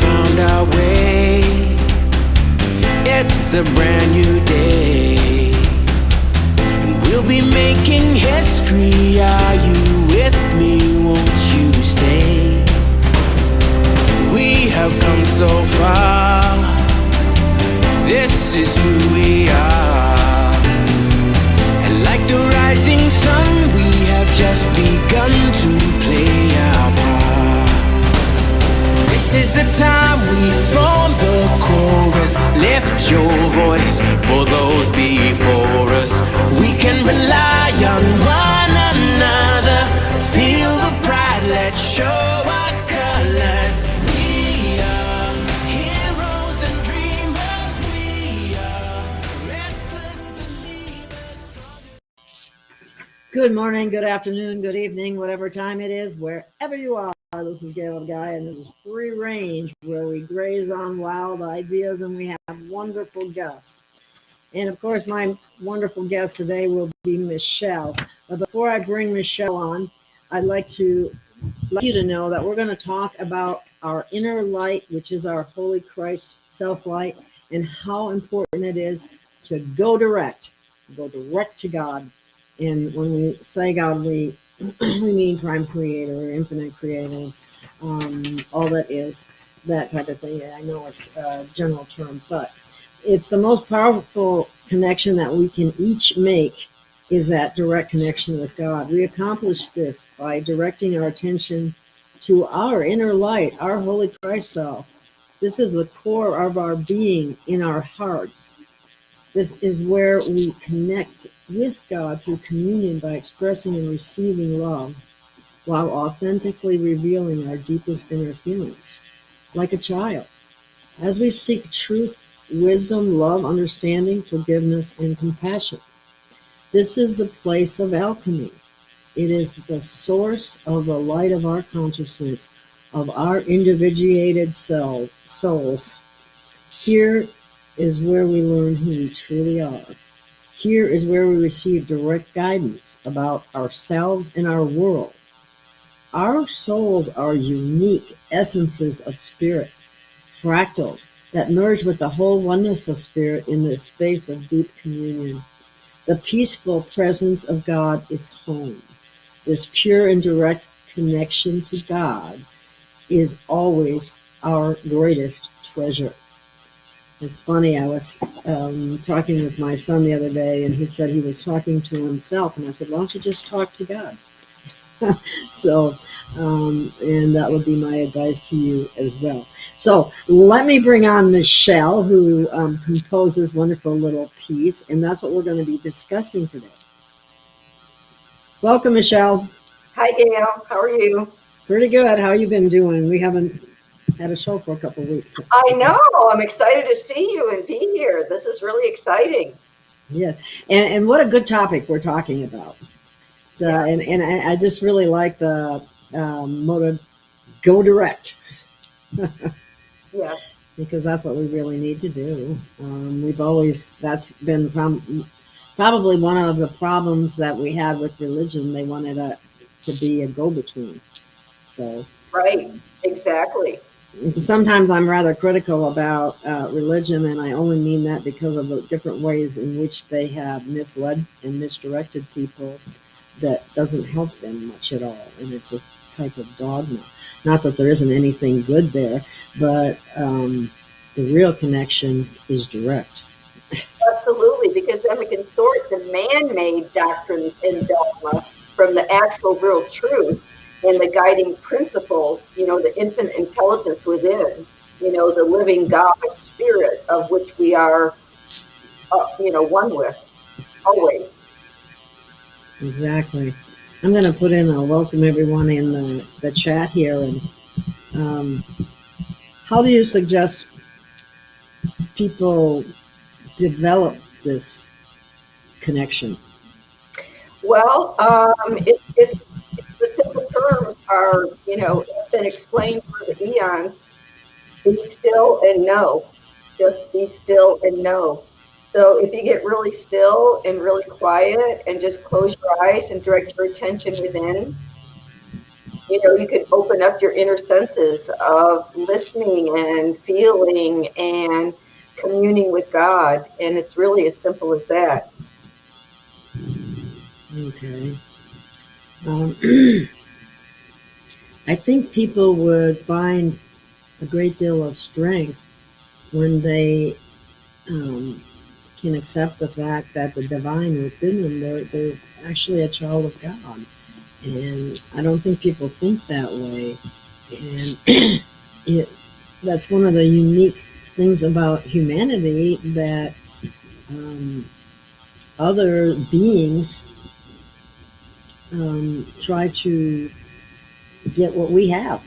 found our way. It's a brand new day, and we'll be making history. Are you with me? Won't you stay? We have come so far. This is who we are. And like the rising sun, we have just begun to play our part. This is the time we form the chorus. Lift your voice for those before us. We can rely on one another. Feel the pride, let's show our colors. We are heroes and dreamers. We are restless believers. Good morning, good afternoon, good evening, whatever time it is, wherever you are. This is Gail and Guy, and this is Free Range, where we graze on wild ideas and we have wonderful guests. And of course, my wonderful guest today will be Michelle. But before I bring Michelle on, I'd like to let you to know that we're going to talk about our inner light, which is our Holy Christ self-light, and how important it is to go direct to God. And when we say God, we mean prime creator, infinite creator, all that is, that type of thing. I know it's a general term, but it's the most powerful connection that we can each make is that direct connection with God. We accomplish this by directing our attention to our inner light, our Holy Christ self. This is the core of our being in our hearts. This is where we connect with God through communion by expressing and receiving love while authentically revealing our deepest inner feelings, like a child. As we seek truth, wisdom, love, understanding, forgiveness, and compassion. This is the place of alchemy. It is the source of the light of our consciousness, of our individuated souls. Here is where we learn who we truly are. Here is where we receive direct guidance about ourselves and our world. Our souls are unique essences of spirit, fractals that merge with the whole oneness of spirit in this space of deep communion. The peaceful presence of God is home. This pure and direct connection to God is always our greatest treasure. It's funny, I was talking with my son the other day, and he said he was talking to himself, and I said, why don't you just talk to God? So, and that would be my advice to you as well. So let me bring on Michelle, who composed this wonderful little piece, and that's what we're going to be discussing today. Welcome, Michelle. Hi, Gail. How are you? Pretty good. How you been doing? We haven't had a show for a couple of weeks. I know. I'm excited to see you and be here. This is really exciting. Yeah, and what a good topic we're talking about. And I just really like the motto, go direct. Yeah. Because that's what we really need to do. That's been probably one of the problems that we had with religion. They wanted to be a go-between. So Right, exactly. Sometimes I'm rather critical about religion, and I only mean that because of the different ways in which they have misled and misdirected people that doesn't help them much at all. And it's a type of dogma. Not that there isn't anything good there, but the real connection is direct. Absolutely, because then we can sort the man-made doctrines and dogma from the actual real truth and the guiding principle, the infinite intelligence within, the living God spirit of which we are, one with, always. Exactly. I'm going to put in a welcome everyone in the chat here. And how do you suggest people develop this connection? Well, it's the simple terms are, have been explained for the eons. Be still and know. Just be still and know. So if you get really still and really quiet and just close your eyes and direct your attention within, You can open up your inner senses of listening and feeling and communing with God. And it's really as simple as that. Okay. I think people would find a great deal of strength when they can accept the fact that the divine within them, they're actually a child of God. And I don't think people think that way. And that's one of the unique things about humanity, that other beings try to get what we have.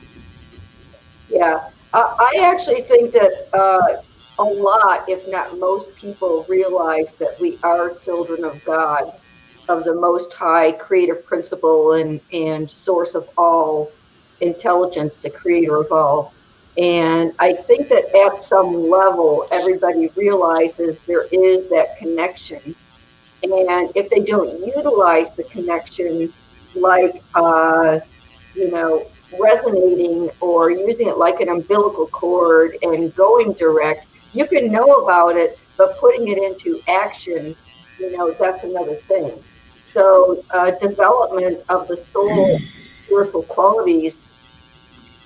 Yeah. I actually think that a lot, if not most people, realize that we are children of God, of the most high creative principle and source of all intelligence, the creator of all. And I think that at some level, everybody realizes there is that connection. And if they don't utilize the connection, like, resonating or using it like an umbilical cord and going direct, you can know about it, but putting it into action, that's another thing. So, development of the soul, spiritual qualities,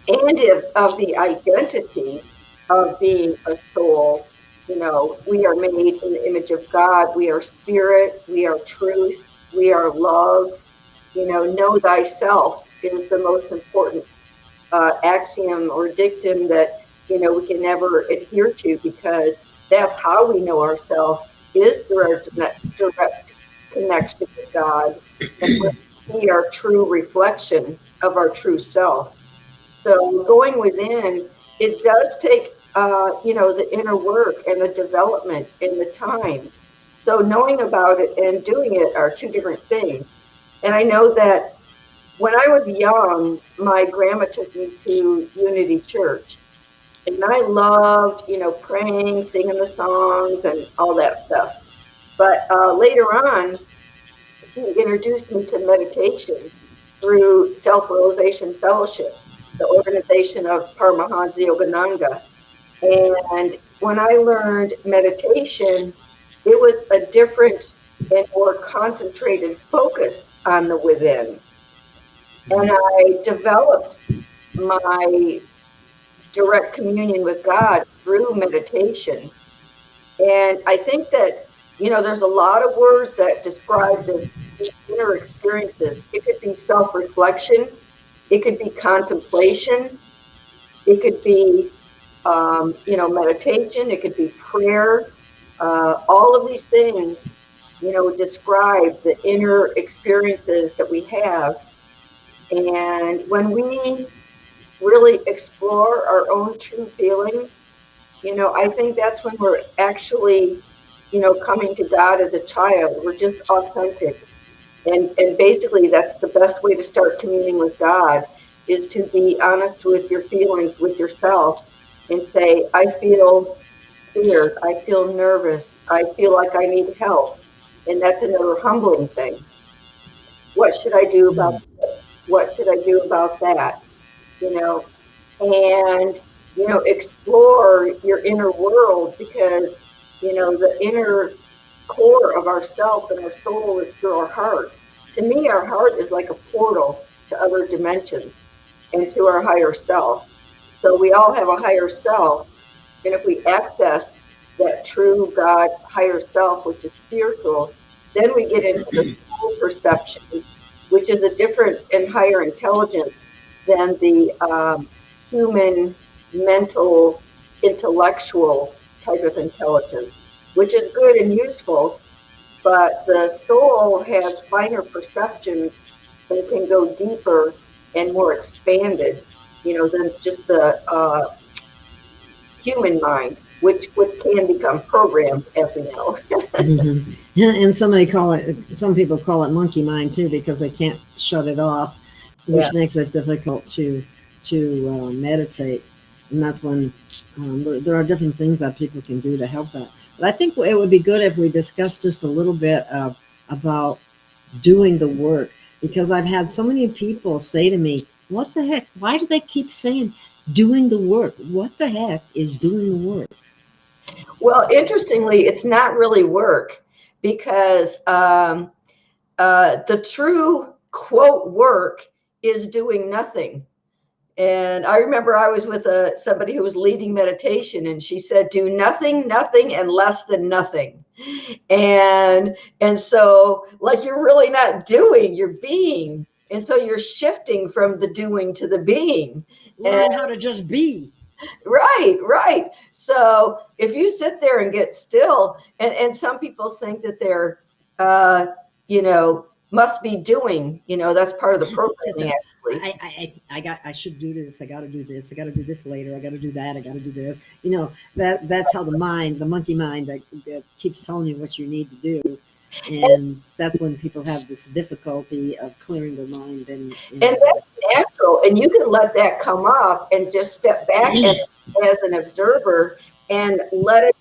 and of the identity of being a soul. We are made in the image of God. We are spirit. We are truth. We are love. Know thyself is the most important axiom or dictum that we can never adhere to, because that's how we know ourselves, is through our direct connection with God, and we see our true reflection of our true self. So going within, it does take, the inner work and the development and the time. So knowing about it and doing it are two different things. And I know that when I was young, my grandma took me to Unity Church. And I loved, praying, singing the songs and all that stuff. But later on, she introduced me to meditation through Self-Realization Fellowship, the organization of Paramahansa Yogananda. And when I learned meditation, it was a different and more concentrated focus on the within. And I developed my direct communion with God through meditation. And I think that, there's a lot of words that describe this inner experiences. It could be self-reflection, it could be contemplation, it could be, meditation, it could be prayer. All of these things, describe the inner experiences that we have. And when we really explore our own true feelings, I think that's when we're actually, coming to God as a child. We're just authentic. And basically that's the best way to start communing with God, is to be honest with your feelings, with yourself, and say, I feel scared, I feel nervous, I feel like I need help. And that's another humbling thing. What should I do about this? What should I do about that? And explore your inner world, because the inner core of ourself and our soul is through our heart. To me, our heart is like a portal to other dimensions and to our higher self. So we all have a higher self, and if we access that true God higher self, which is spiritual, then we get into the soul perceptions, which is a different and higher intelligence than the human, mental, intellectual type of intelligence, which is good and useful, but the soul has finer perceptions and can go deeper and more expanded, than just the human mind, which can become programmed, as we know. Mm-hmm. And some people call it monkey mind too, because they can't shut it off, which makes it difficult to meditate. And that's when there are different things that people can do to help that. But I think it would be good if we discussed just a little bit about doing the work, because I've had so many people say to me, What the heck? Why do they keep saying doing the work? What the heck is doing the work? Well, interestingly, it's not really work, because the true quote work is doing nothing. And I remember I was with somebody who was leading meditation, and she said, do nothing, nothing, and less than nothing. And so, like, you're really not doing, you're being. And so you're shifting from the doing to the being. Learn how to just be. Right. So if you sit there and get still, and some people think that they're, must be doing, that's part of the programming. Actually, I should do this. I got to do this. I got to do this later. I got to do that. I got to do this. That's how the monkey mind that keeps telling you what you need to do. And that's when people have this difficulty of clearing their mind. And that's natural. And you can let that come up and just step back as an observer and let it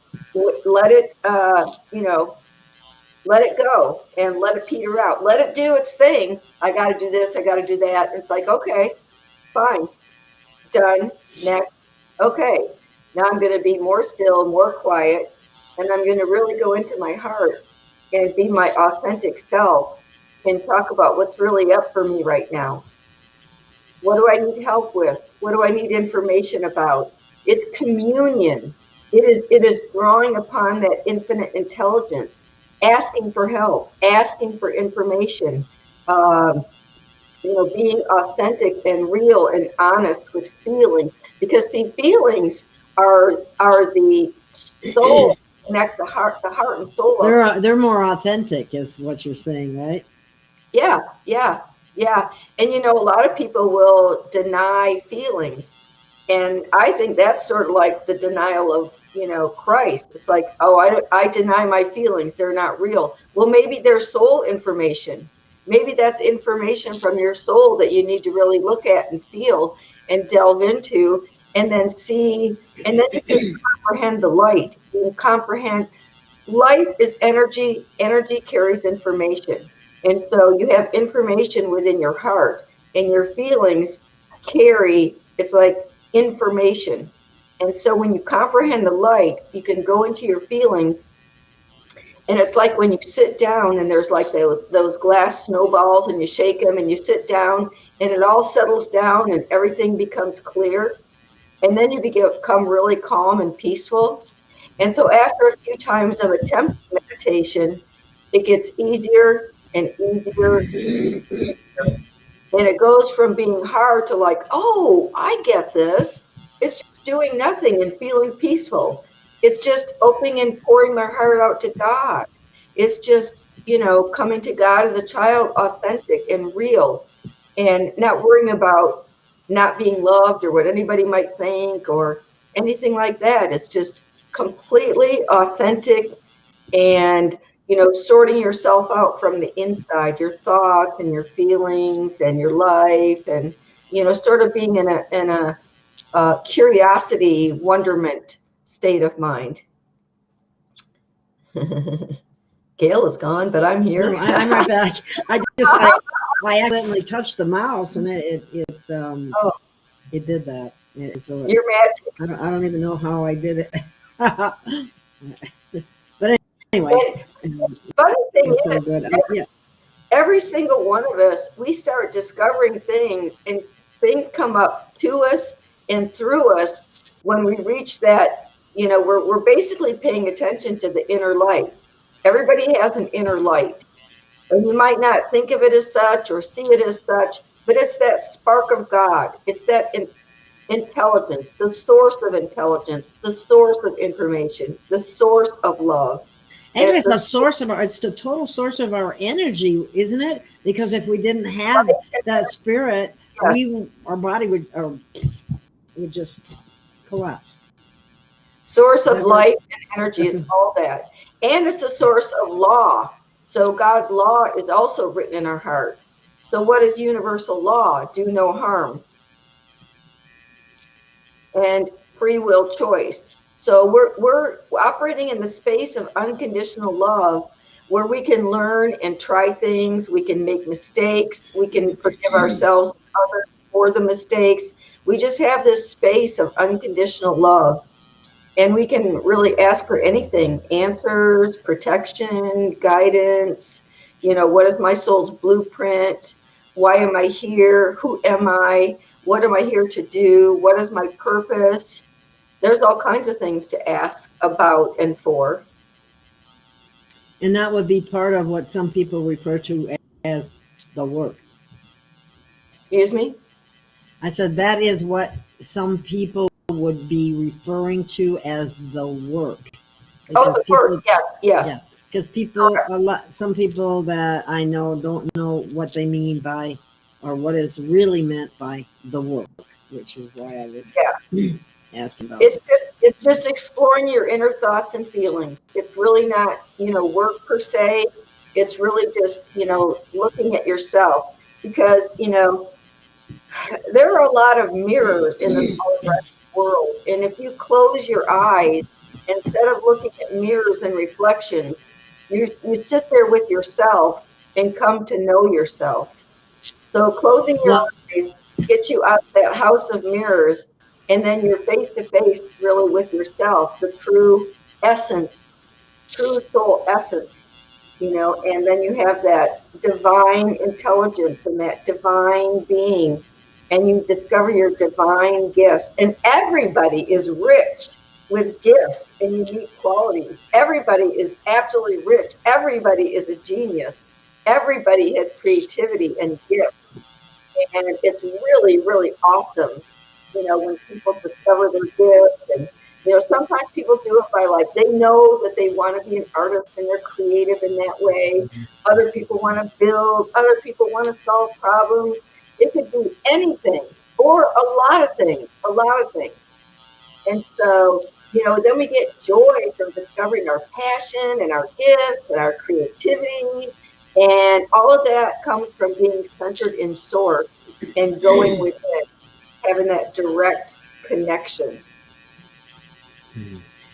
go and let it peter out. Let it do its thing. I got to do this. I got to do that. It's like, okay, fine, done. Next. Okay, now I'm going to be more still, more quiet, and I'm going to really go into my heart and be my authentic self and talk about what's really up for me right now. What do I need help with? What do I need information about? It's communion. It is drawing upon that infinite intelligence, asking for help, asking for information, being authentic and real and honest with feelings, because the feelings are the soul. Connect the heart and soul. They're more authentic, is what you're saying, right? Yeah. And a lot of people will deny feelings, and I think that's sort of like the denial of Christ. It's like, oh, I deny my feelings, they're not real. Well, maybe they're soul information. Maybe that's information from your soul that you need to really look at and feel and delve into, and then see, and then you can comprehend the light. You can comprehend light is energy. Energy carries information. And so you have information within your heart, and your feelings carry, it's like information. And so when you comprehend the light, you can go into your feelings. And it's like when you sit down and there's like those glass snowballs, and you shake them and you sit down and it all settles down and everything becomes clear. And then you become really calm and peaceful. And so after a few times of attempted meditation, it gets easier and easier. And it goes from being hard to like, oh, I get this. It's just doing nothing and feeling peaceful. It's just opening and pouring my heart out to God. It's just, coming to God as a child, authentic and real, and not worrying about not being loved or what anybody might think or anything like that. It's just completely authentic, and sorting yourself out from the inside, your thoughts and your feelings and your life, and sort of being in a curiosity, wonderment state of mind. Gail is gone, but I'm here. No, I'm right back. I accidentally touched the mouse, and it did that. So you're magic. I don't even know how I did it. But anyway, funny thing it's is, all good. every single one of us, we start discovering things, and things come up to us and through us when we reach that. We're basically paying attention to the inner light. Everybody has an inner light, and you might not think of it as such or see it as such, but it's that spark of God. It's that intelligence, the source of intelligence, the source of information, the source of love. And it's the total source of our energy, isn't it? Because if we didn't have that spirit, our body would just collapse. Source of light and energy is all that. And it's a source of law. So God's law is also written in our heart. So what is universal law? Do no harm. And free will choice. So we're operating in the space of unconditional love, where we can learn and try things, we can make mistakes, we can forgive ourselves and others, for the mistakes. We just have this space of unconditional love. And we can really ask for anything, answers, protection, guidance. What is my soul's blueprint? Why am I here? Who am I? What am I here to do? What is my purpose? There's all kinds of things to ask about and for. And that would be part of what some people refer to as the work. Excuse me? I said that is what some people would be referring to as the work. Oh, the work. Yes, yes. Yeah, because some people that I know don't know what they mean by, or what is really meant by the work, which is why I was asking about it. It's just exploring your inner thoughts and feelings. It's really not, work per se. It's really just, looking at yourself, because, there are a lot of mirrors in this world. And if you close your eyes, instead of looking at mirrors and reflections, you sit there with yourself and come to know yourself. So closing your eyes gets you out of that house of mirrors, and then you're face to face really with yourself, the true essence, true soul essence, and then you have that divine intelligence and that divine being, and you discover your divine gifts. And everybody is rich with gifts and unique qualities. Everybody is absolutely rich. Everybody is a genius. Everybody has creativity and gifts. And it's really, really awesome, when people discover their gifts. And, sometimes people do it by they know that they want to be an artist and they're creative in that way. Other people want to build. Other people want to solve problems. It could be anything or a lot of things. And so, then we get joy from discovering our passion and our gifts and our creativity. And all of that comes from being centered in source and going with it, having that direct connection.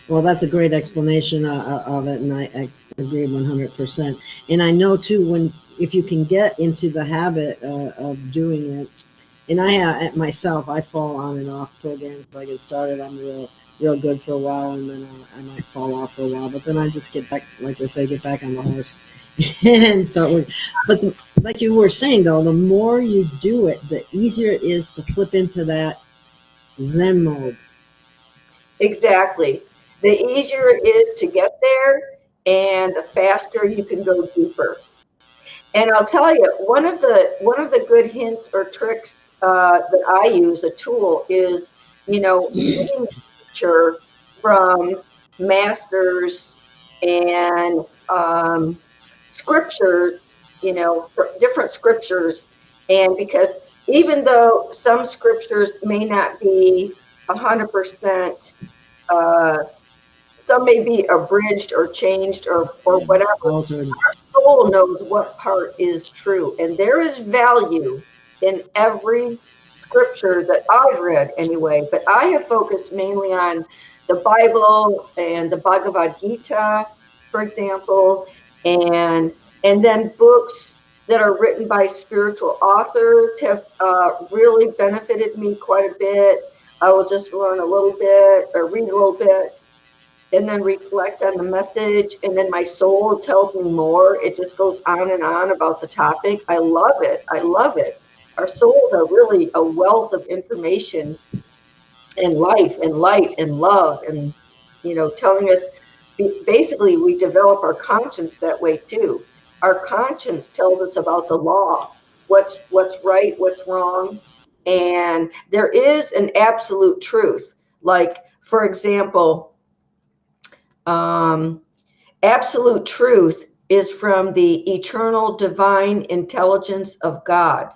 Well, that's a great explanation of it, and I agree 100%. And I know too, if you can get into the habit of doing it, and I fall on and off programs. I get started, I'm real good for a while, and then I might fall off for a while, but then I just get back, like they say, get back on the horse. And so, like you were saying though, the more you do it, the easier it is to flip into that Zen mode. Exactly. The easier it is to get there, and the faster you can go deeper. And I'll tell you, one of the good hints or tricks that I use, a tool, is reading literature from masters and scriptures, different scriptures. And because even though some scriptures may not be 100%, some may be abridged or changed or whatever. Altered. Our soul knows what part is true. And there is value in every scripture that I've read anyway. But I have focused mainly on the Bible and the Bhagavad Gita, for example, and then books that are written by spiritual authors have really benefited me quite a bit. I will just learn a little bit or read a little bit and then reflect on the message, and then my soul tells me more. It just goes on and on about the topic. I love it. Our souls are really a wealth of information and life and light and love, and telling us, basically we develop our conscience that way too. Our conscience tells us about the law, what's right, what's wrong, and there is an absolute truth. Like, for example, absolute truth is from the eternal divine intelligence of God.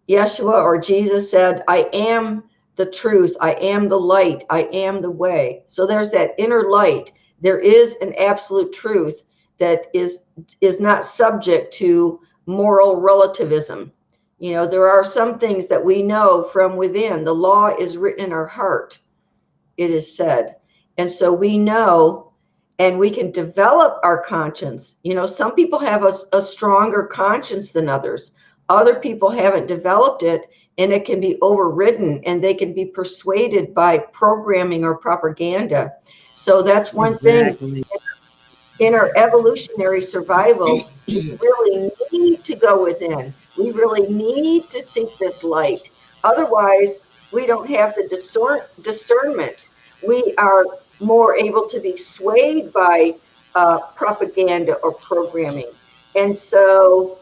Yeshua or Jesus said, I am the truth, I am the light, I am the way. So there's that inner light. There is an absolute truth that is not subject to moral relativism. There are some things that we know from within. The law is written in our heart, it is said. And so we know, and we can develop our conscience. Some people have a stronger conscience than others. Other people haven't developed it, and it can be overridden, and they can be persuaded by programming or propaganda. So that's one thing. In our evolutionary survival, we really need to go within. We really need to seek this light. Otherwise, we don't have the discernment. We are more able to be swayed by propaganda or programming. And so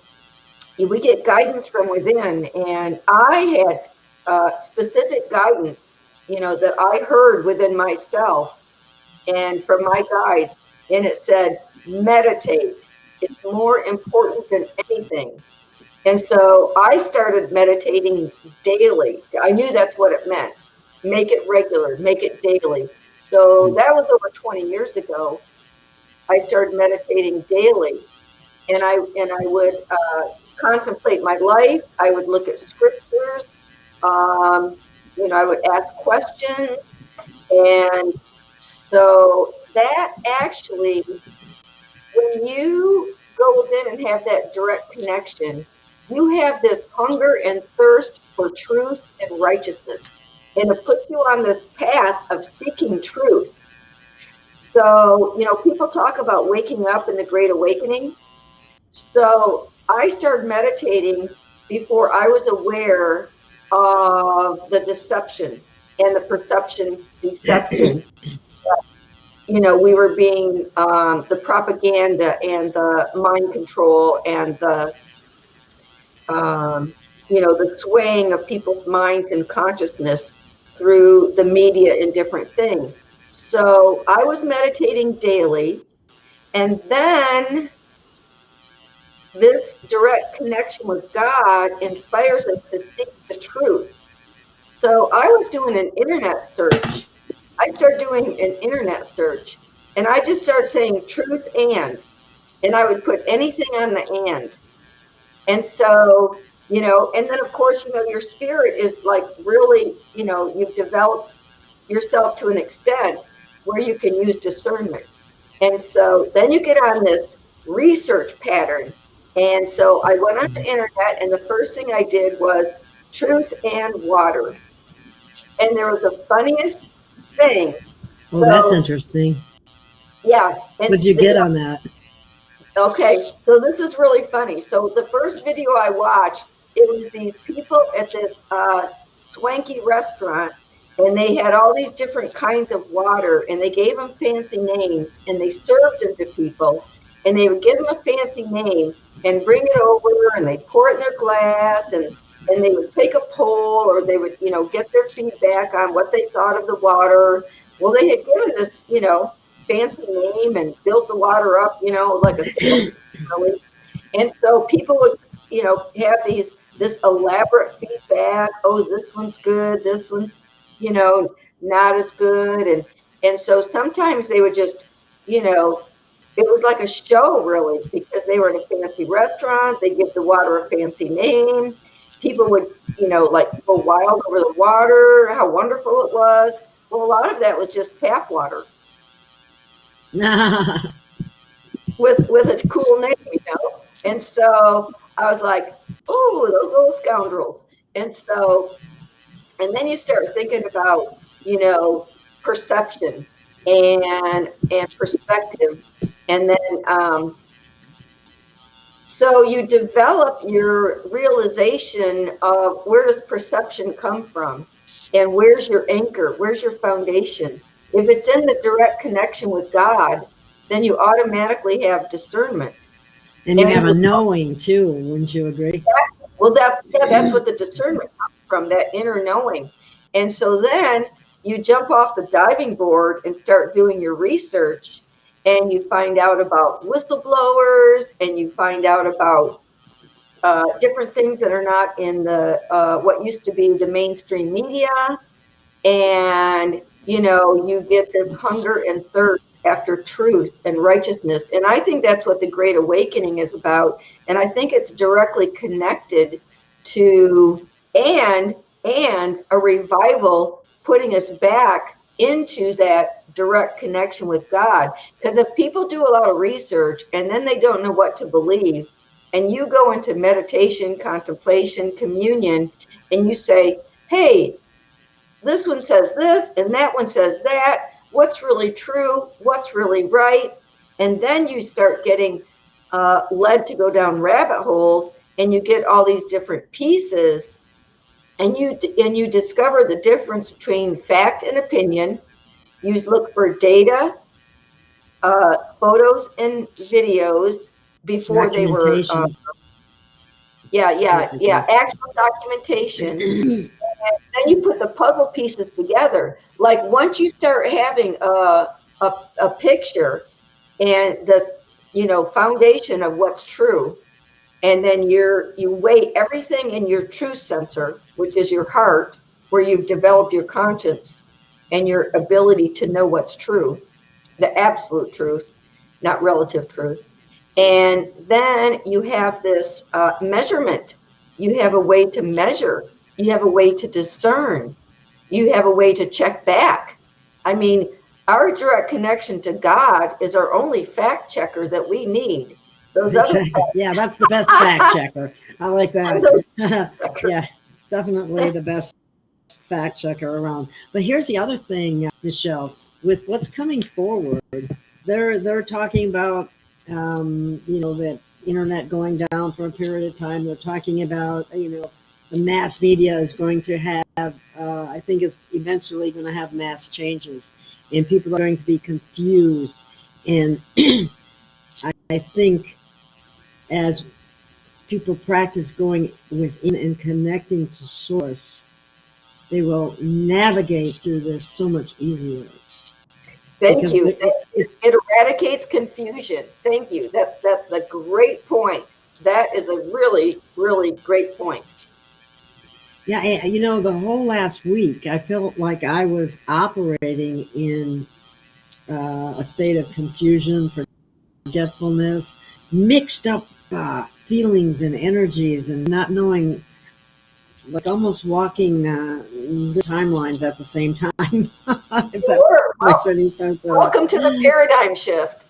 we get guidance from within. And I had specific guidance, that I heard within myself and from my guides. And it said, meditate. It's more important than anything. And so I started meditating daily. I knew that's what it meant. Make it regular, make it daily. So that was over 20 years ago. I started meditating daily, and I would contemplate my life. I would look at scriptures. I would ask questions, and so that actually, when you go within and have that direct connection, you have this hunger and thirst for truth and righteousness. And it puts you on this path of seeking truth. So, people talk about waking up in the Great Awakening. So I started meditating before I was aware of the deception and the deception. We were being the propaganda and the mind control and the swaying of people's minds and consciousness through the media and different things. So I was meditating daily, and then this direct connection with God inspires us to seek the truth. So I was doing an internet search. I started doing an internet search, and I just started saying truth and I would put anything on the and. And so, and then of course, your spirit is like really, you've developed yourself to an extent where you can use discernment. And so then you get on this research pattern. And so I went on the internet, and the first thing I did was truth and water. And there was the funniest thing. Oh, that's interesting. Yeah. What'd you get on that? Okay, so this is really funny. So the first video I watched, it was these people at this swanky restaurant, and they had all these different kinds of water, and they gave them fancy names, and they served them to people, and they would give them a fancy name and bring it over, and they pour it in their glass, and they would take a poll, or they would, get their feedback on what they thought of the water. Well, they had given this, fancy name and built the water up, like a salesman, really. And so people would, have this elaborate feedback. Oh, this one's good. This one's, not as good. And so sometimes they would just, it was like a show, really, because they were in a fancy restaurant. They give the water a fancy name. People would, go wild over the water, how wonderful it was. Well, a lot of that was just tap water. with a cool name, And so I was like, oh, those little scoundrels. And then you start thinking about, perception and perspective. And then, so you develop your realization of where does perception come from, and where's your anchor, where's your foundation. If it's in the direct connection with God, then you automatically have discernment. And you have a knowing too, wouldn't you agree? Well, that's what the discernment comes from, that inner knowing. And so then you jump off the diving board and start doing your research, and you find out about whistleblowers, and you find out about different things that are not in the what used to be the mainstream media. And you get this hunger and thirst after truth and righteousness. And I think that's what the Great Awakening is about. And I think it's directly connected to and a revival putting us back into that direct connection with God. Because if people do a lot of research and then they don't know what to believe, and you go into meditation, contemplation, communion, and you say, hey, this one says this and that one says that. What's really true? What's really right? And then you start getting led to go down rabbit holes, and you get all these different pieces, and you discover the difference between fact and opinion. You look for data, photos and videos before they were actual documentation. Then you put the puzzle pieces together. Like once you start having a picture and the foundation of what's true, and then you weigh everything in your truth sensor, which is your heart, where you've developed your conscience and your ability to know what's true, the absolute truth, not relative truth. And then you have this measurement. You have a way to measure. You have a way to discern. You have a way to check back. I mean, our direct connection to God is our only fact checker that we need. Those exactly. Yeah, that's the best fact checker. I like that. Yeah, definitely the best fact checker around. But here's the other thing, Michelle, with what's coming forward, they're talking about the internet going down for a period of time. They're talking about the mass media is going to have I think it's eventually going to have mass changes, and people are going to be confused. And I think as people practice going within and connecting to source, they will navigate through this so much easier. Thank you. It eradicates confusion. Thank you. That's a great point. That is a really, really great point. Yeah, the whole last week, I felt like I was operating in a state of confusion, forgetfulness, mixed up feelings and energies, and not knowing, like almost walking the timelines at the same time. If that makes any sense. Welcome to the paradigm shift.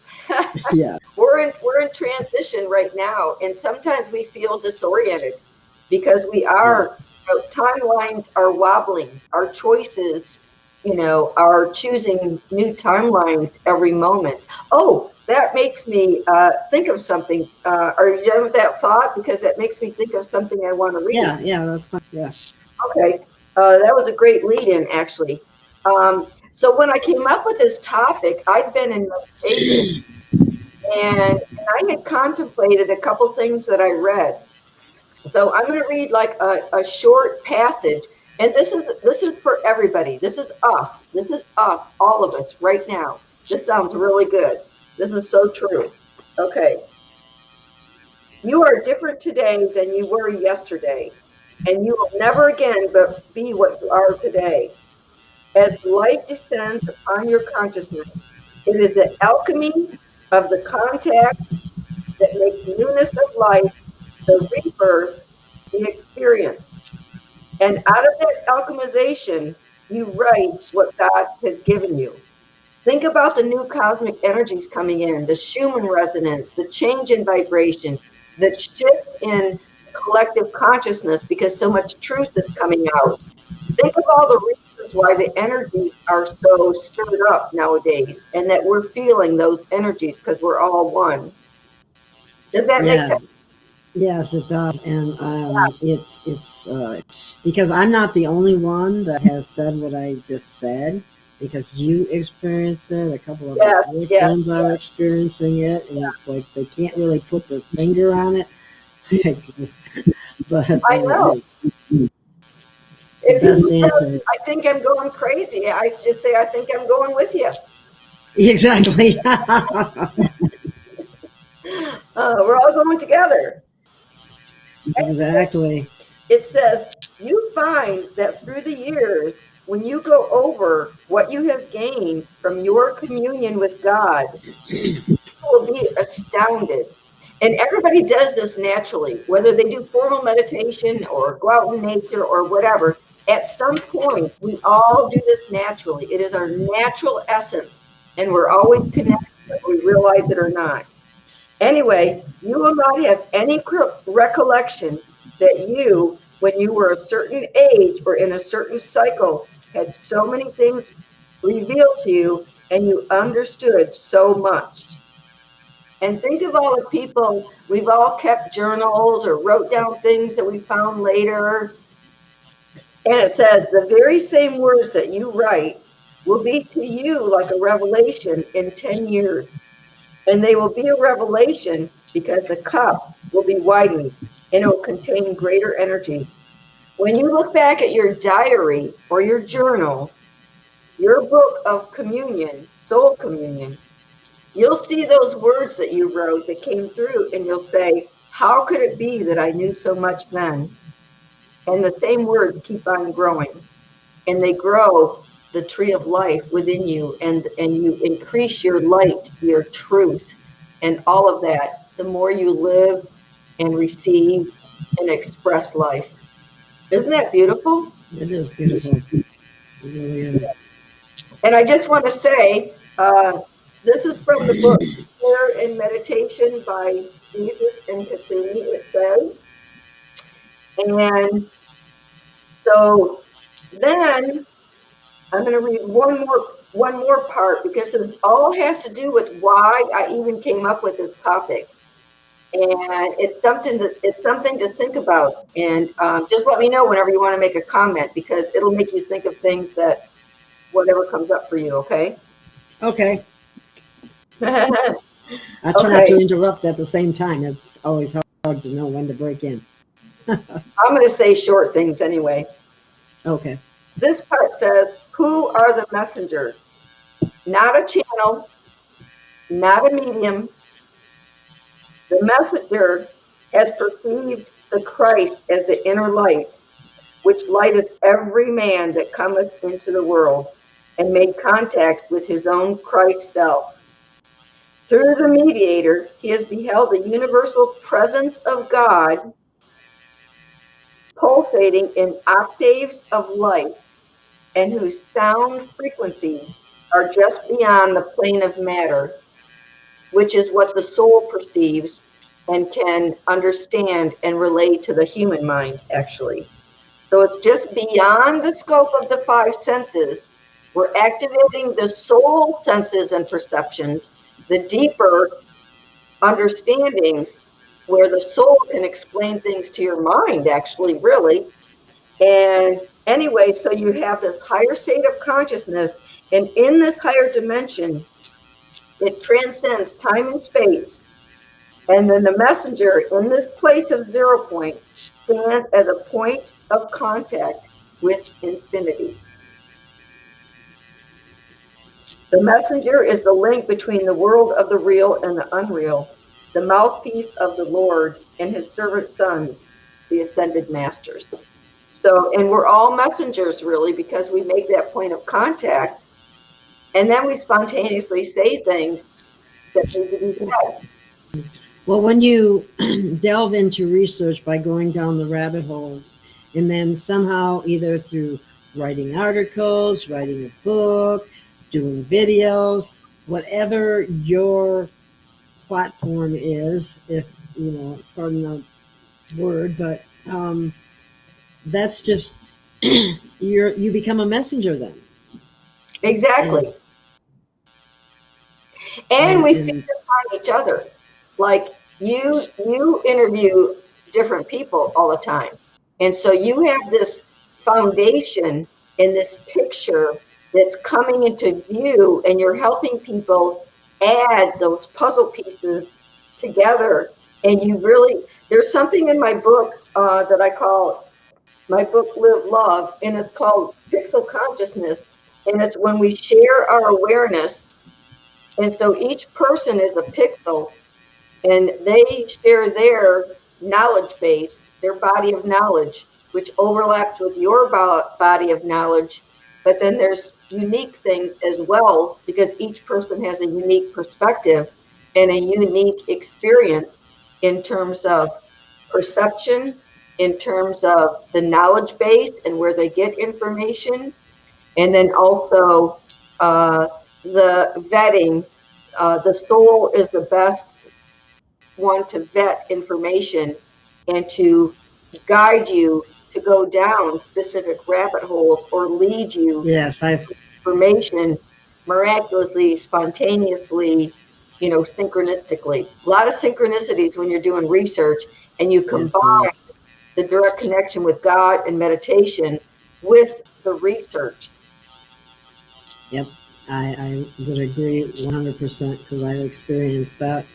Yeah, we're in transition right now, and sometimes we feel disoriented because we are. Timelines are wobbling. Our choices, are choosing new timelines every moment. Oh, that makes me think of something. Are you done with that thought? Because that makes me think of something I want to read. Yeah, that's fine. Yeah. Okay, that was a great lead-in, actually. So when I came up with this topic, I'd been in meditation, and I had contemplated a couple things that I read. So I'm going to read like a short passage, and this is for everybody. This is us. This is us, all of us right now. This sounds really good. This is so true. Okay. You are different today than you were yesterday, and you will never again but be what you are today. As light descends upon your consciousness, it is the alchemy of the contact that makes newness of life, the rebirth, the experience. And out of that alchemization, you write what God has given you. Think about the new cosmic energies coming in, the Schumann resonance, the change in vibration, the shift in collective consciousness because so much truth is coming out. Think of all the reasons why the energies are so stirred up nowadays, and that we're feeling those energies because we're all one. Does that make sense? Yes, it does. And it's because I'm not the only one that has said what I just said, because you experienced it, a couple of my friends are experiencing it, and it's like they can't really put their finger on it. But I know. If you say, I think I'm going crazy, I just say, I think I'm going with you. Exactly. We're all going together. Exactly. It says, you find that through the years, when you go over what you have gained from your communion with God, you will be astounded. And everybody does this naturally, whether they do formal meditation or go out in nature or whatever. At some point, we all do this naturally. It is our natural essence, and we're always connected, whether we realize it or not. Anyway, you will not have any recollection that you when you were a certain age or in a certain cycle, had so many things revealed to you, and you understood so much. And think of all the people, we've all kept journals or wrote down things that we found later. And it says the very same words that you write will be to you like a revelation in 10 years. And they will be a revelation because the cup will be widened and it will contain greater energy. When you look back at your diary or your journal, your book of communion, soul communion, you'll see those words that you wrote that came through, and you'll say, how could it be that I knew so much then? And the same words keep on growing, and they grow the tree of life within you, and you increase your light, your truth, and all of that, the more you live and receive and express life. Isn't that beautiful? It is beautiful. It really is. And I just want to say, this is from the book Prayer and Meditation by Jesus and Kathuni, it says. And so then I'm going to read one more part, because this all has to do with why I even came up with this topic. And it's something to think about. And just let me know whenever you want to make a comment, because it'll make you think of things that whatever comes up for you, okay? Okay. I try not to interrupt at the same time. It's always hard to know when to break in. I'm going to say short things anyway. Okay. This part says, who are the messengers? Not a channel, not a medium. The messenger has perceived the Christ as the inner light, which lighteth every man that cometh into the world, and made contact with his own Christ self. Through the mediator, he has beheld the universal presence of God pulsating in octaves of light, and whose sound frequencies are just beyond the plane of matter, which is what the soul perceives and can understand and relate to the human mind, actually. So it's just beyond the scope of the five senses. We're activating the soul senses and perceptions, the deeper understandings, where the soul can explain things to your mind, actually, really. And anyway, so you have this higher state of consciousness, and in this higher dimension, it transcends time and space. And then the messenger in this place of 0 point stands as a point of contact with infinity. The messenger is the link between the world of the real and the unreal, the mouthpiece of the Lord and his servant sons, the ascended masters. So, and we're all messengers, really, because we make that point of contact, and then we spontaneously say things that need to be said. Well, when you delve into research by going down the rabbit holes, and then somehow either through writing articles, writing a book, doing videos, whatever your platform is, if you know, pardon the word, but that's just you become a messenger then. Exactly. And we feed upon each other. Like you interview different people all the time. And so you have this foundation and this picture that's coming into view, and you're helping people add those puzzle pieces together. And you really, there's something in my book that I call my book Live Love, and it's called Pixel Consciousness. And it's when we share our awareness. And so each person is a pixel, and they share their knowledge base, their body of knowledge, which overlaps with your body of knowledge. But then there's unique things as well, because each person has a unique perspective and a unique experience in terms of perception, in terms of the knowledge base and where they get information, and then also the vetting. The soul is the best one to vet information and to guide you to go down specific rabbit holes or lead you Yes, information miraculously, spontaneously, synchronistically. A lot of synchronicities when you're doing research and you combine the direct connection with God and meditation with the research. Yep, I would agree 100% because I've experienced that,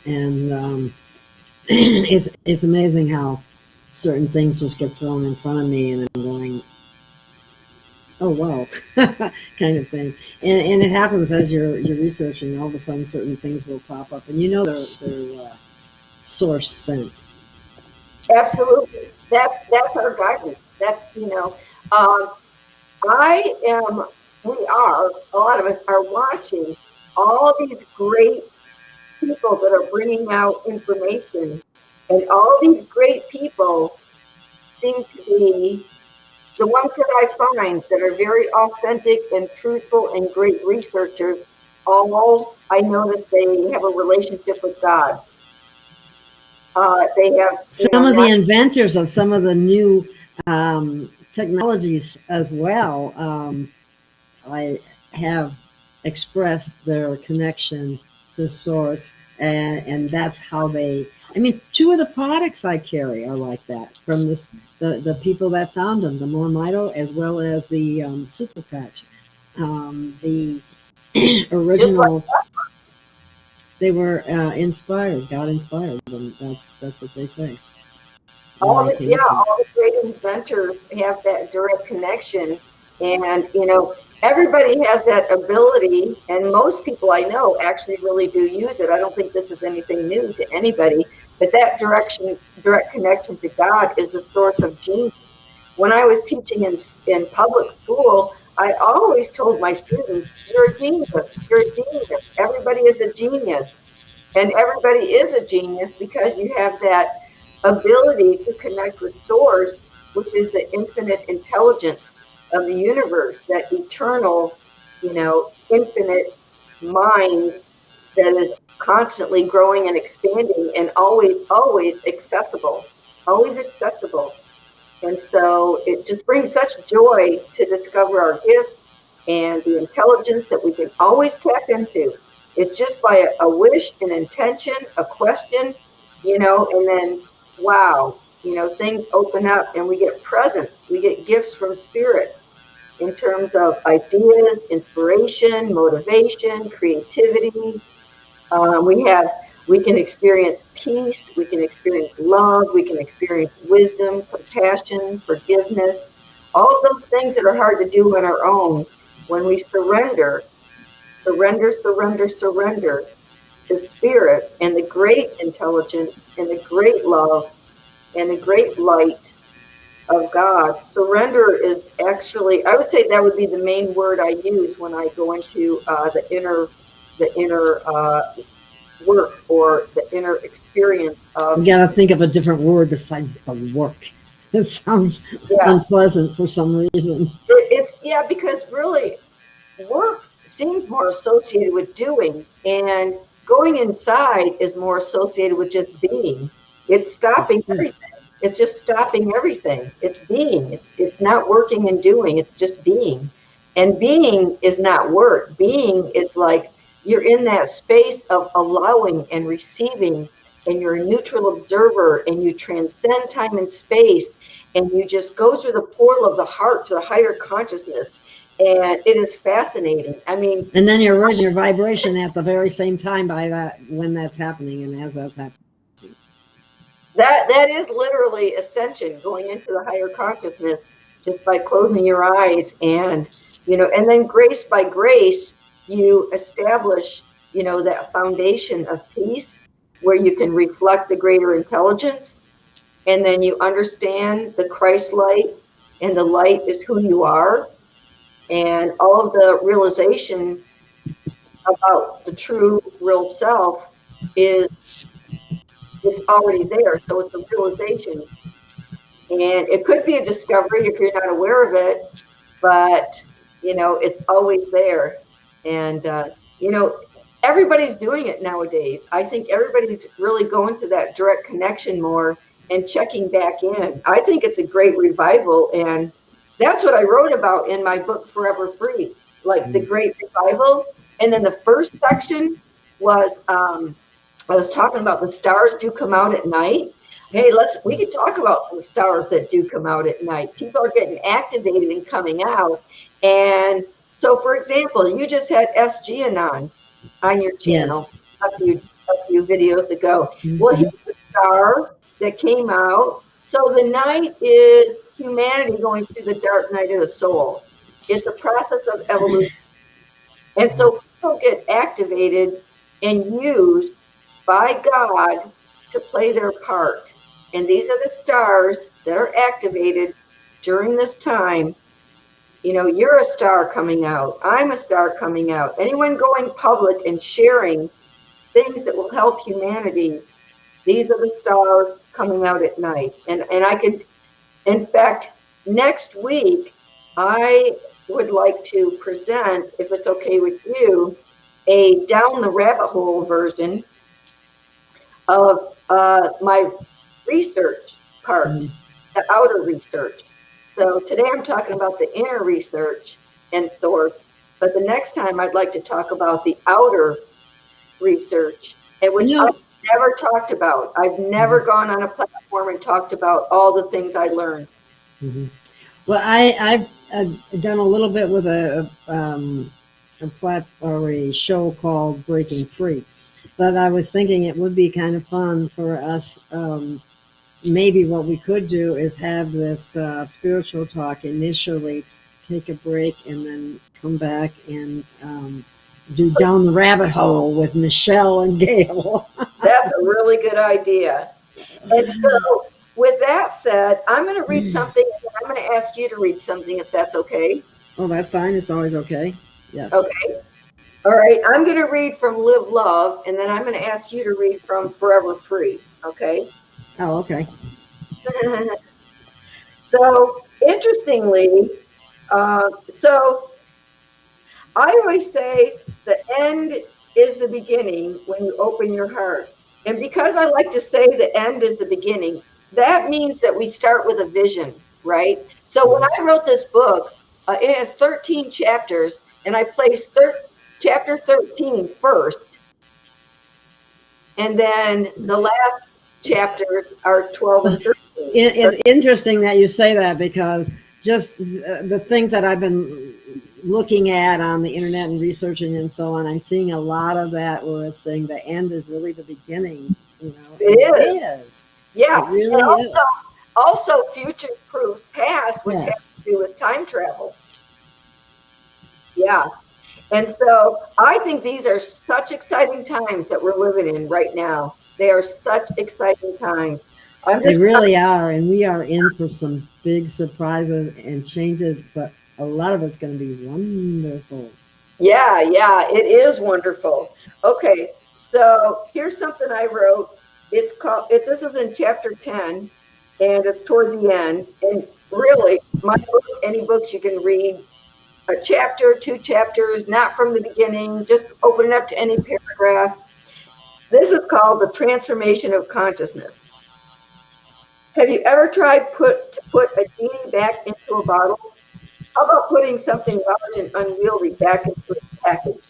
and it's amazing how certain things just get thrown in front of me, and I'm going, oh wow, kind of thing. And it happens as you're researching. All of a sudden, certain things will pop up, and they're source sent. Absolutely. That's our guidance. That's, I am, we are, a lot of us are watching all these great people that are bringing out information, and all these great people seem to be the ones that I find that are very authentic and truthful and great researchers. All I notice they have a relationship with God. They have, Some of the inventors of some of the new technologies as well, I have expressed their connection to source, and that's how they. I mean, two of the products I carry are like that from the people that found them, the Mormito as well as the Super Patch. The original, they were inspired. God inspired them. That's what they say. all the great inventors have that direct connection, and everybody has that ability, and most people I know actually really do use it. I don't think this is anything new to anybody, but that direct connection to God is the source of genius. When I was teaching in public school, I always told my students, you're a genius, you're a genius. Everybody is a genius. And everybody is a genius because you have that ability to connect with source, which is the infinite intelligence of the universe, that eternal, infinite mind that is constantly growing and expanding and always, always accessible, always accessible. And so it just brings such joy to discover our gifts and the intelligence that we can always tap into. It's just by a wish, an intention, a question, and then, wow, things open up and we get presents. We get gifts from spirit in terms of ideas, inspiration, motivation, creativity. We can experience peace, we can experience love, we can experience wisdom, compassion, forgiveness, all of those things that are hard to do on our own. When we surrender to spirit and the great intelligence and the great love and the great light of God. Surrender is actually, I would say that would be the main word I use when I go into the inner work or the inner experience of. We got to think of a different word besides the work. It sounds unpleasant for some reason. It's because really work seems more associated with doing, and going inside is more associated with just being. It's stopping everything. It's just stopping everything. It's being. It's not working and doing. It's just being. And being is not work. Being is like you're in that space of allowing and receiving, and you're a neutral observer, and you transcend time and space, and you just go through the portal of the heart to the higher consciousness. And it is fascinating. I mean, and then you're raising your vibration at the very same time by that when that's happening and as that's happening. That is literally ascension, going into the higher consciousness just by closing your eyes, and and then grace by grace you establish that foundation of peace where you can reflect the greater intelligence, and then you understand the Christ light, and the light is who you are, and all of the realization about the true real self it's already there. So it's a realization, and it could be a discovery if you're not aware of it, but it's always there. And everybody's doing it nowadays. I think everybody's really going to that direct connection more, and checking back in. I think it's a great revival, and that's what I wrote about in my book, Forever Free, like the great revival. And then the first section was, I was talking about the stars do come out at night. Hey, we could talk about some stars that do come out at night. People are getting activated and coming out. And so, for example, you just had SG on your channel Yes. a few videos ago. Well, he's a star that came out. So the night is humanity going through the dark night of the soul. It's a process of evolution. And so people get activated and used by God to play their part. And these are the stars that are activated during this time. You know, you're a star coming out. I'm a star coming out. Anyone going public and sharing things that will help humanity, these are the stars coming out at night. And I could, in fact, next week, I would like to present, if it's okay with you, a down the rabbit hole version of my research part, the outer research. So today I'm talking about the inner research and source, but the next time I'd like to talk about the outer research, and which I've never talked about. I've never gone on a platform and talked about all the things I learned. Well, I've done a little bit with a show called Breaking Free, but I was thinking it would be kind of fun for us. Maybe what we could do is have this spiritual talk initially, take a break, and then come back and do down the rabbit hole with Michelle and Gail. That's a really good idea. And so, with that said, I'm going to read something, and I'm going to ask you to read something, if that's okay. Oh, that's fine. It's always okay. Yes. Okay. All right. I'm going to read from Live Love, and then I'm going to ask you to read from Forever Free. Okay. Oh, okay. So, interestingly, so I always say the end is the beginning when you open your heart. And because I like to say the end is the beginning, that means that we start with a vision, right? So when I wrote this book, it has 13 chapters, and I placed chapter 13 first. And then the last chapters are 12 and 13. It's interesting that you say that, because just the things that I've been looking at on the internet and researching and so on, I'm seeing a lot of that where it's saying the end is really the beginning. You know, it is. Yeah, it really is. Also, future proofs past, which has to do with time travel. Yeah. And so I think these are such exciting times that we're living in right now. They are such exciting times. They really are, and we are in for some big surprises and changes, but a lot of it's going to be wonderful. Yeah, it is wonderful. Okay, so here's something I wrote. It's called, this is in chapter 10, and it's toward the end. And really, my book, any books you can read, a chapter, 2 chapters, not from the beginning, just open it up to any paragraph. This is called The Transformation of Consciousness. Have you ever tried to put a genie back into a bottle? How about putting something large and unwieldy back into its package?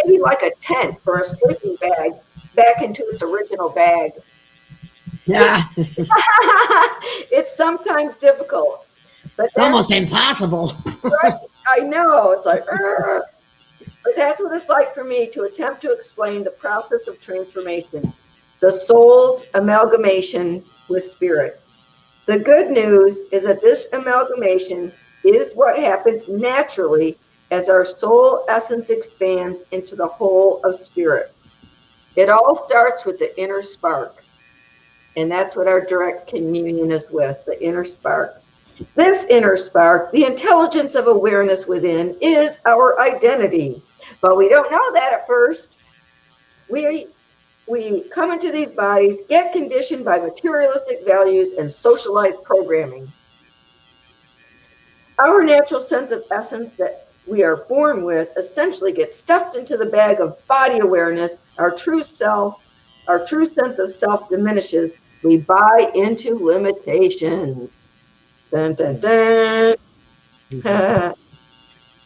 Maybe like a tent or a sleeping bag back into its original bag. Yeah. It's sometimes difficult. But it's almost impossible. Right? I know. It's like, but that's what it's like for me to attempt to explain the process of transformation, the soul's amalgamation with spirit. The good news is that this amalgamation is what happens naturally as our soul essence expands into the whole of spirit. It all starts with the inner spark. And that's what our direct communion is with, the inner spark. This inner spark, the intelligence of awareness within, is our identity. But we don't know that at first. We come into these bodies, get conditioned by materialistic values and socialized programming. Our natural sense of essence that we are born with essentially gets stuffed into the bag of body awareness. Our true self, our true sense of self diminishes We buy into limitations. Dun, dun, dun.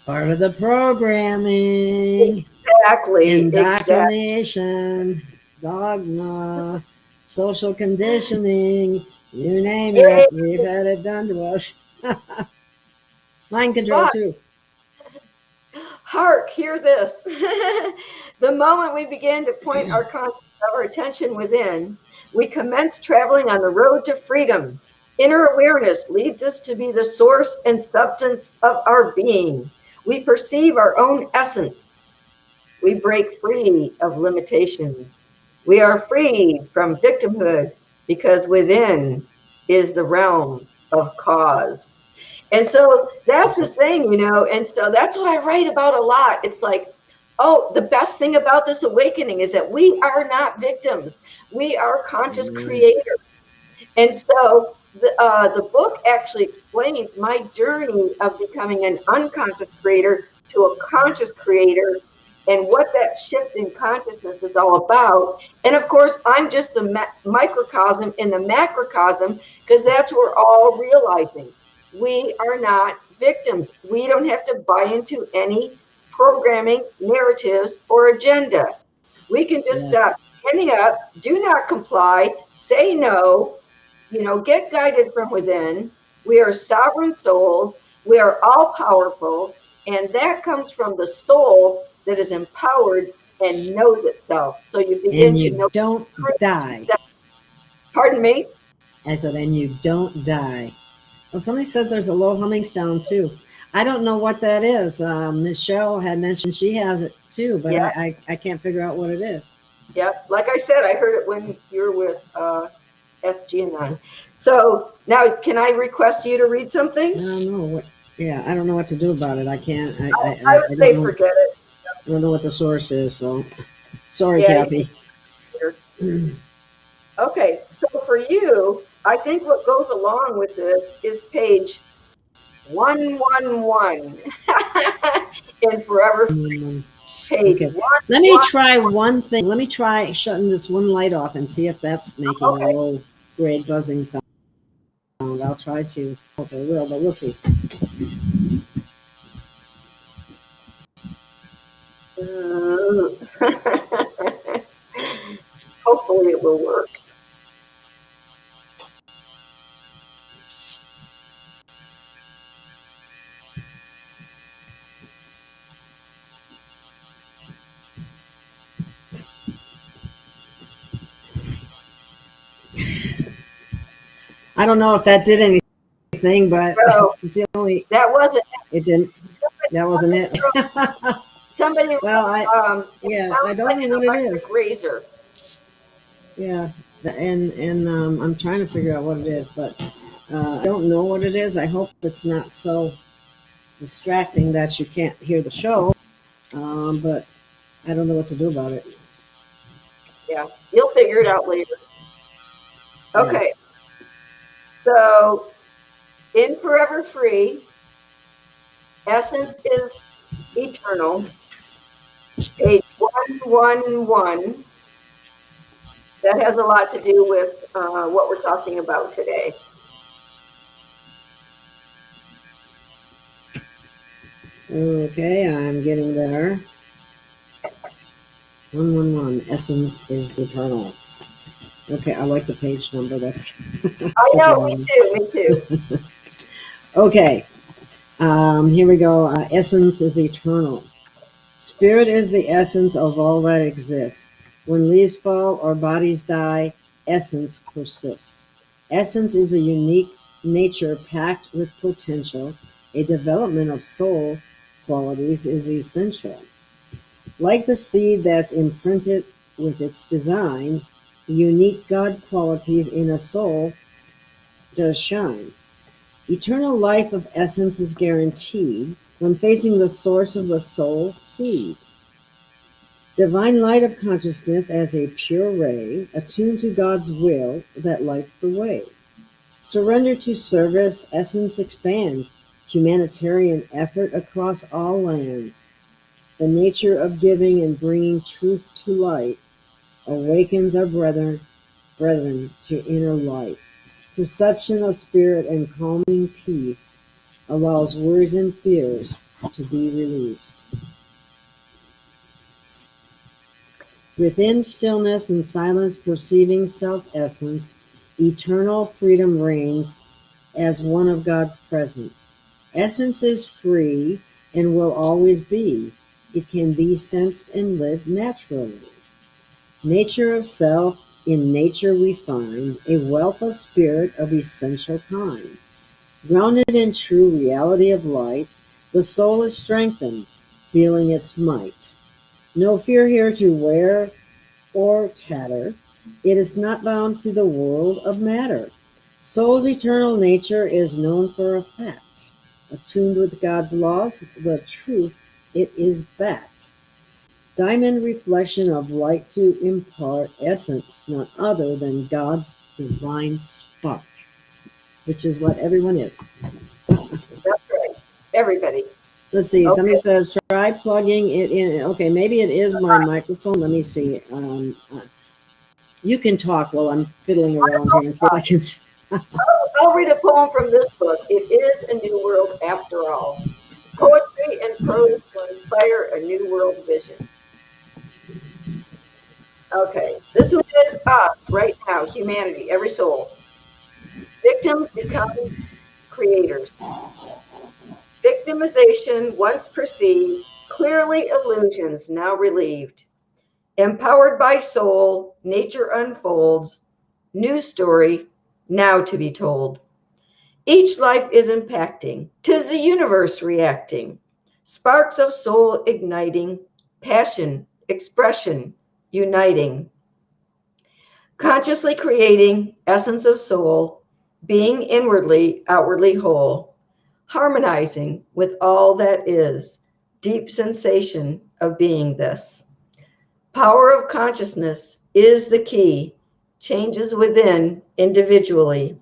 Part of the programming. Exactly. Indoctrination, dogma, social conditioning, you name Yeah. it, we've had it done to us. Mind control, But too. hark, hear this. The moment we begin to point our attention within, we commence traveling on the road to freedom. Inner awareness leads us to be the source and substance of our being. We perceive our own essence. We break free of limitations. We are freed from victimhood because within is the realm of cause. And so that's the thing, you know, and so that's what I write about a lot. It's like, oh, the best thing about this awakening is that we are not victims. We are conscious creators. And so the book actually explains my journey of becoming an unconscious creator to a conscious creator and what that shift in consciousness is all about. And of course, I'm just the microcosm in the macrocosm, because that's what we're all realizing. We are not victims. We don't have to buy into any programming, narratives, or agenda. We can just stop standing up, do not comply, say no, you know, get guided from within. We are sovereign souls. We are all powerful. And that comes from the soul that is empowered and knows itself. So you begin And to you know. don't die. Pardon me? I said, and you don't die. Well, somebody said there's a low humming sound, too. I don't know what that is. Michelle had mentioned she has it, too, but Yeah. I can't figure out what it is. Yep. Like I said, I heard it when you're with SG and I. So now, can I request you to read something? I don't know what. Yeah, I don't know what to do about it. I can't. I I would don't say know. forget it. I don't know what the source is. So, sorry, Yeah, Kathy. Okay, so for you, I think what goes along with this is page 111 in Forever Free. Page Okay. 111. Let me try one thing. Let me try shutting this one light off and see if that's making a Okay. low grade buzzing sound. I'll try to. I hope it will, but we'll see. Hopefully it will work. I don't know if that did anything, but No, it's the only. that wasn't. It didn't. That wasn't it. Somebody. Well, I sounds don't like know an what it is. electric razor. Yeah, and I'm trying to figure out what it is, but I don't know what it is. I hope it's not so distracting that you can't hear the show. But I don't know what to do about it. Yeah, you'll figure it out later. Okay. So, in Forever Free, essence is eternal. Page 111. That has a lot to do with what we're talking about today. Okay, I'm getting there. 111. Essence is eternal. Okay, I like the page number. That's. I know, me too. Okay, here we go. Essence is eternal. Spirit is the essence of all that exists. When leaves fall or bodies die, essence persists. Essence is a unique nature packed with potential. A development of soul qualities is essential. Like the seed that's imprinted with its design, the unique God qualities in a soul does shine. Eternal life of essence is guaranteed when facing the source of the soul seed. Divine light of consciousness as a pure ray, attuned to God's will that lights the way. Surrender to service, essence expands, humanitarian effort across all lands. The nature of giving and bringing truth to light awakens our brethren brethren, to inner light. Perception of spirit and calming peace allows worries and fears to be released. Within stillness and silence, perceiving self-essence, eternal freedom reigns as one of God's presence. Essence is free and will always be. It can be sensed and lived naturally. Nature of self, in nature we find a wealth of spirit of essential kind. Grounded in true reality of light, the soul is strengthened, feeling its might. No fear here to wear or tatter. It is not bound to the world of matter. Soul's eternal nature is known for a fact. Attuned with God's laws, the truth, it is backed. Diamond reflection of light to impart essence, not other than God's divine spark, which is what everyone is. That's right. Everybody. Let's see. Okay. Somebody says try plugging it in. Okay, maybe it is my microphone. Let me see. You can talk while I'm fiddling around here and see if I can. I'll read a poem from this book. It is a new world after all. Poetry and prose will inspire a new world vision. Okay, this one is us right now, humanity, every soul. Victims become creators. Victimization once perceived, clearly illusions now relieved. Empowered by soul, nature unfolds, new story now to be told. Each life is impacting, 'tis the universe reacting, sparks of soul igniting, passion, expression, uniting. Consciously creating, essence of soul, being inwardly, outwardly whole, harmonizing with all that is, deep sensation of being this. Power of consciousness is the key, changes within individually.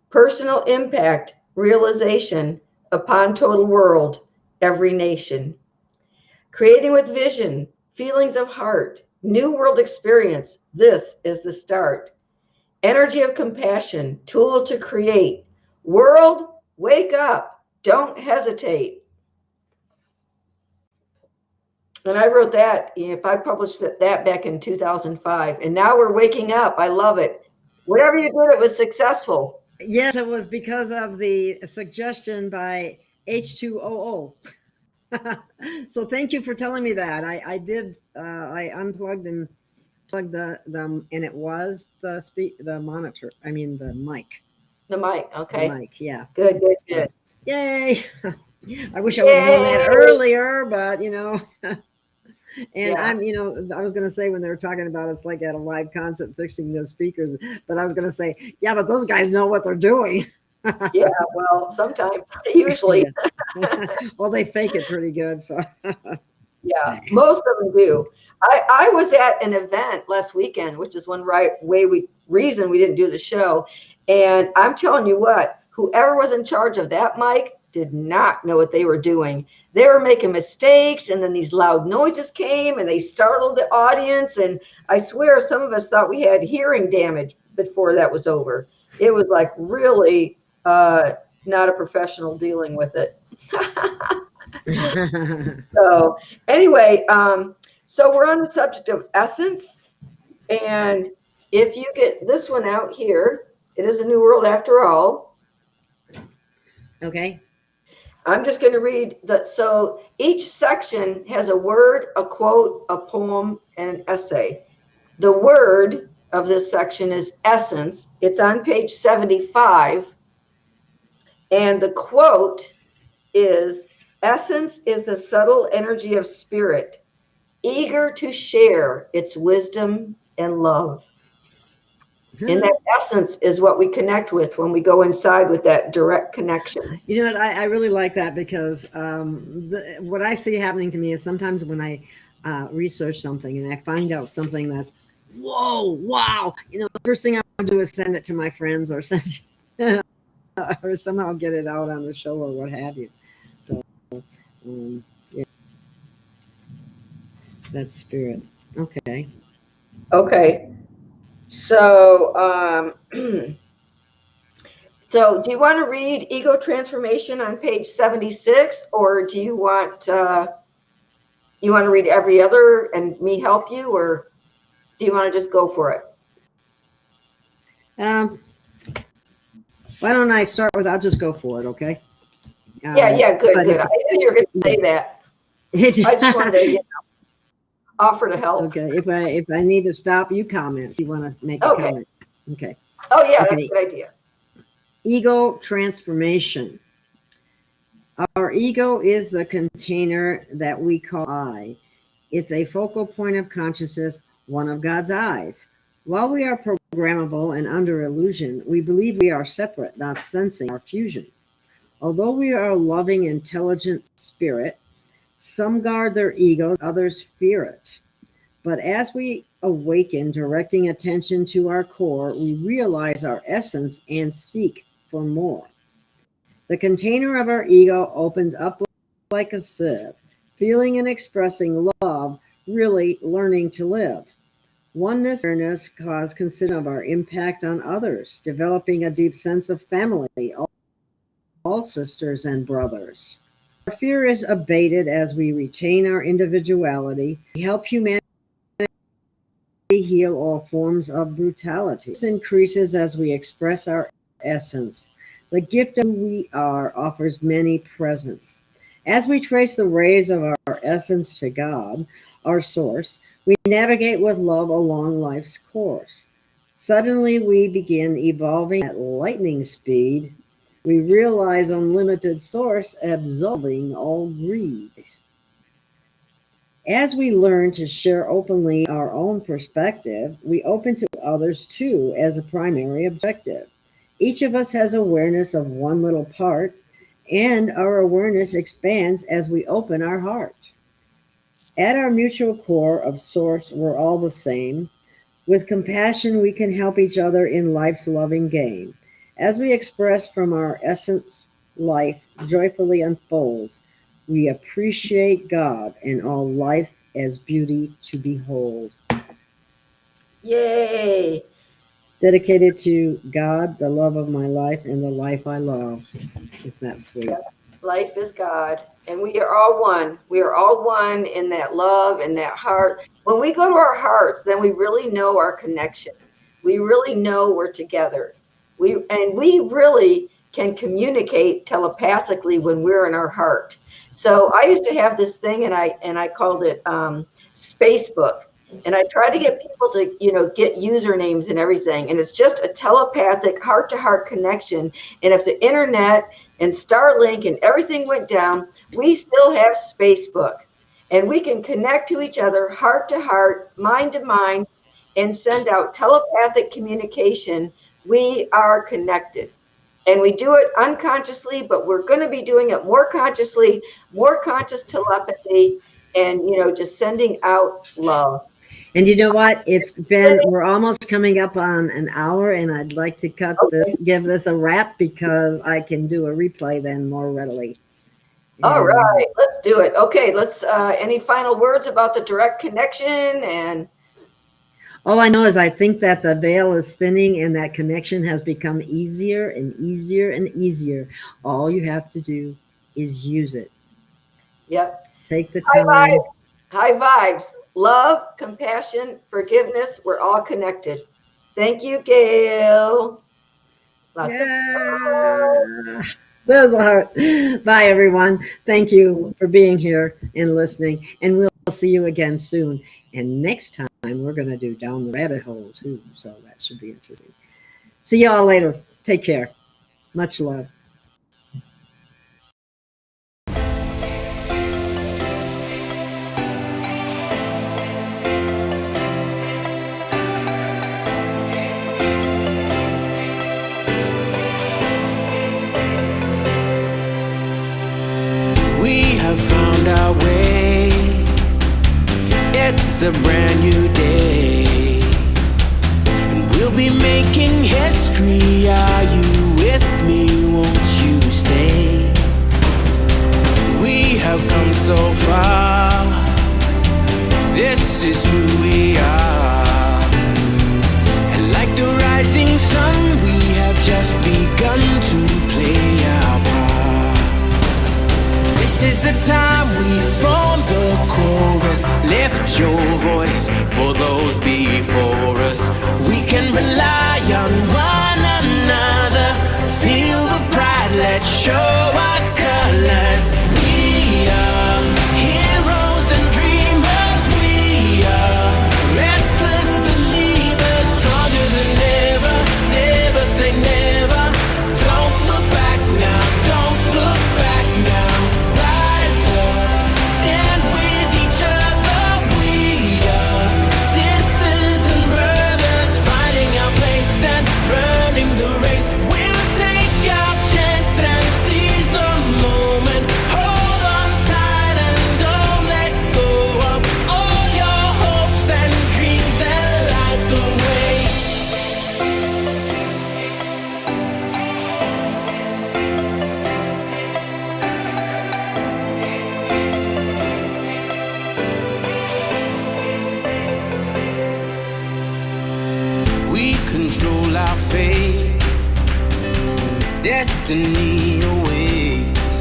Personal impact, realization upon total world, every nation. Creating with vision, feelings of heart, new world experience, this is the start. Energy of compassion, tool to create. World, wake up, don't hesitate. And I wrote that, if I published that back in 2005, and now we're waking up. I love it. Whatever you did, it was successful. Yes, it was because of the suggestion by H2OO. So thank you for telling me that. I did. I unplugged and plugged the and it was the monitor. I mean the mic. The mic, okay. The mic, yeah. Good, good, good. Yay! I wish I would have known that earlier, but you know. And Yeah. I'm, I was going to say when they were talking about it's like at a live concert fixing those speakers, but I was going to say, yeah, but those guys know what they're doing. Yeah, well, sometimes, usually. Well, they fake it pretty good. So Yeah, most of them do. I was at an event last weekend, which is one reason we didn't do the show. And I'm telling you what, whoever was in charge of that mic did not know what they were doing. They were making mistakes, and then these loud noises came and they startled the audience. And I swear some of us thought we had hearing damage before that was over. It was like really not a professional dealing with it. So anyway, so we're on the subject of essence. And if you get this one out here, it is a new world after all. Okay. I'm just going to read so each section has a word, a quote, a poem, and an essay. The word of this section is essence. It's on page 75. And the quote is, essence is the subtle energy of spirit, eager to share its wisdom and love. And that essence is what we connect with when we go inside with that direct connection. You know what? I really like that because what I see happening to me is sometimes when I research something and I find out something that's, whoa, wow. The first thing I'll do is send it to my friends or send or somehow get it out on the show or what have you. So, yeah. That's spirit. Okay. Okay. So, so do you want to read Ego Transformation on page 76, or do you want to read every other and me help you, or do you want to just go for it? Why don't I start with, I'll just go for it, okay? Yeah, good. I knew you were going to say that. I just wanted to offer to help. Okay, if I need to stop, you comment if you want to make a comment. Okay. Oh, yeah, that's a good idea. Ego transformation. Our ego is the container that we call I. It's a focal point of consciousness, one of God's eyes. While we are programmable and under illusion, we believe we are separate, not sensing our fusion. Although we are a loving, intelligent spirit, some guard their ego, others fear it. But as we awaken, directing attention to our core, we realize our essence and seek for more. The container of our ego opens up like a sieve, feeling and expressing love, really learning to live. Oneness awareness cause consideration of our impact on others, developing a deep sense of family, all sisters and brothers. Our fear is abated as we retain our individuality. We help humanity heal all forms of brutality. This increases as we express our essence. The gift of who we are offers many presents. As we trace the rays of our essence to God, our source, we navigate with love along life's course. Suddenly we begin evolving at lightning speed. We realize unlimited source absolving all greed. As we learn to share openly our own perspective, we open to others too as a primary objective. Each of us has awareness of one little part, and our awareness expands as we open our heart. At our mutual core of source, we're all the same. With compassion, we can help each other in life's loving game. As we express from our essence, life joyfully unfolds. We appreciate God and all life as beauty to behold. Yay! Dedicated to God, the love of my life, and the life I love. Isn't that sweet? Life is God, and we are all one. We are all one in that love and that heart. When we go to our hearts, then we really know our connection. We really know we're together. We really can communicate telepathically when we're in our heart. So I used to have this thing, and I called it Spacebook. And I try to get people to, get usernames and everything. And it's just a telepathic heart-to-heart connection. And if the internet and Starlink and everything went down, we still have Spacebook. And we can connect to each other heart-to-heart, mind-to-mind, and send out telepathic communication. We are connected. And we do it unconsciously, but we're going to be doing it more consciously, more conscious telepathy, and, just sending out love. And you know what? We're almost coming up on an hour, and I'd like to give this a wrap because I can do a replay then more readily. All right, let's do it. Okay, let's, any final words about the direct connection? And all I know is I think that the veil is thinning and that connection has become easier and easier and easier. All you have to do is use it. Yep. Take the time. High vibes. Love, compassion, forgiveness. We're all connected. Thank you, Gail. Those are bye, everyone. Thank you for being here and listening. And we'll see you again soon. And next time we're going to do Down the Rabbit Hole too. So that should be interesting. See y'all later. Take care. Much love. Have found our way. It's a brand new day, and we'll be making history. Are you with me? Won't you stay? We have come so far. This is who we are, and just begun to play our part. This is the time we form the chorus. Lift your voice for those before us. We can rely on one another. Feel the pride, let's show our colors. We are heroes and dreamers. We are restless believers, stronger than ever. Never say never. Don't look back now, don't look back now. Rise up, stand with each other. We are sisters and brothers, finding our place and running the race. We'll take our chance and seize the moment. Hold on tight and don't let go of all your hopes and dreams that light the way. We control our fate. Destiny awaits.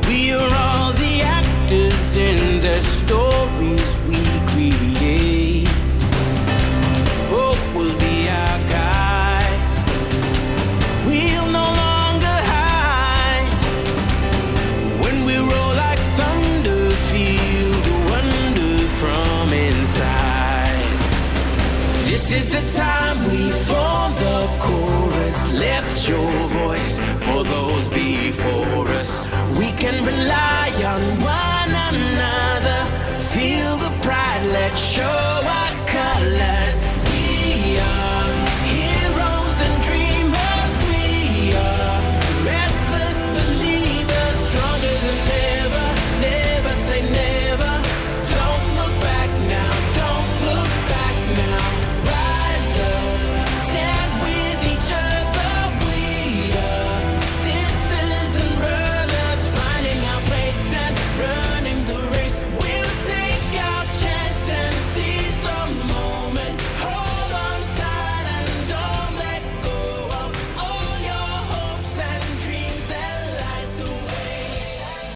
We are all the actors in the stories we create. Hope will be our guide. We'll no longer hide. When we roll like thunder, feel the wonder from inside. This is the time we form the chorus. Lift your voice for those before us. We can rely on one another. Feel the pride, let's show